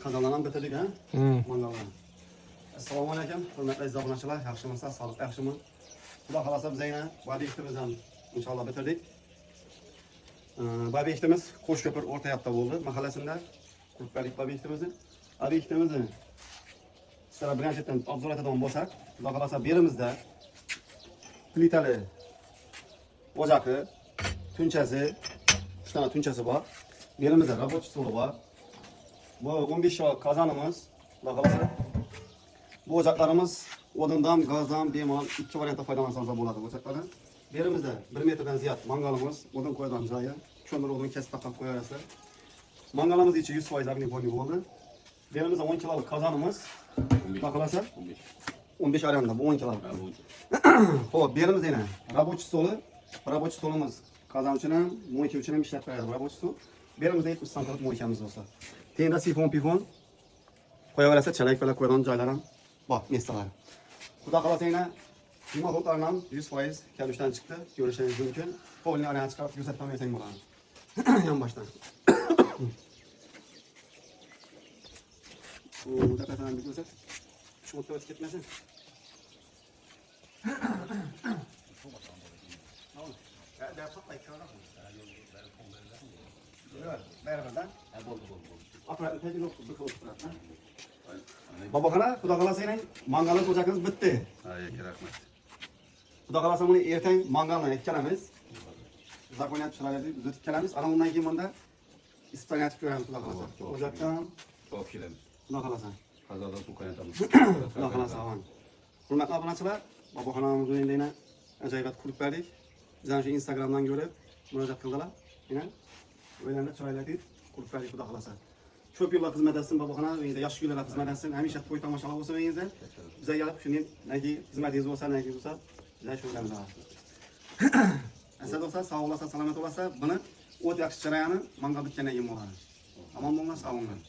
Qazanlarni bitirdik ha? Mangallar. Assalomu alaykum, hurmatli obunachilar, yaxshimisiz, sog'liq yaxshimi? Xudo xolasa biz yana obyektimizni ham inshaalloh bitirdik. Obyektimiz Qo'shko'pir o'rta yoqda bo'ldi, mahallasida. Qurib obyektimizni. Obyektimizni sizlar birinchidan obzor etadigan bo'lsak, xudo xolasa berimizda plitali ocaqi, tunchasi, 3 tane tunchasi bor. Berimizda рабочий stoli bor. Bu 15 yil qozonimiz, xudo xolasa. Bu ocaqlarimiz o'dindan, gazdan bemalol ikki variantda foydalansangiz bo'ladi bu ocaqlardan. Berimizda 1 metrdan ziyod mangalimiz, o'din qo'yadigan joyi, ko'mir o'din kesib taqib qo'yasiz. Mangalimiz ichi 100% огнепольный bo'ldi. Berimizda 10 kilolik qozonimiz, xudo xolasa 15 variantda bu 10 kilolik. Xo'p, berimizda yana рабочий stoli, рабочий stolimiz qozon uchun ham, mo'yka uchun ham ishlab qo'yadi рабочий stol. Berimizda 70 sm mo'ykamiz bo'lsa. Tenda sifon-pifon qo'yaverasa, chalak-palak qo'yadigan joylar ham bor, mestolar. Xudo xolasa yana remontlarni ham 100% kalishdan chiqdi, ko'rishingiz mumkin. Qo'lni orqaga chiqarib ko'rsatib bersang bo'ladi. Yonboshdan. Bu daqadan bir ko'rsat. Shu o'tib ketmasin. Babaxona, xudo xolasa yana mangalimiz o'chagimiz bitdi. Rahmat. Xudo xolasa buni ertang mangalni ikkalamiz. Zakoniyat chiroyli biz ikkalamiz. Ana undan keyin bunda ispaniyat qilib ko'ramiz xudo xolasa. O'chakdan To'p kelamiz. xudo xolasa. Qazodan suv qaynatamiz. Xudo xolasa. Hurmatli obunachilar, babaxonamiz endi yana ajoyib qurib berdik. Bizdan shu Instagramdan ko'rib murojaat qildilar. Yana o'ylandi chiroyli qurib berdik xudo xolasa. Ko'p yillar xizmat etsin babaxona, o'zingizda yosh kunlarda xizmat etsin. Hamisha to'y tomoshalar bo'lsin o'zingizda. Bizga kelib shuning naki xizmatingiz bo'lsa, naki bo'lsa, bizga shu bilan asad bo'lsa, sog' bo'lsa, salomat bo'lsa, buni o't yaxshi jarayoni mangal bitgandan keyin bo'ladi. Amon bo'lmasa, sog' bo'lmang.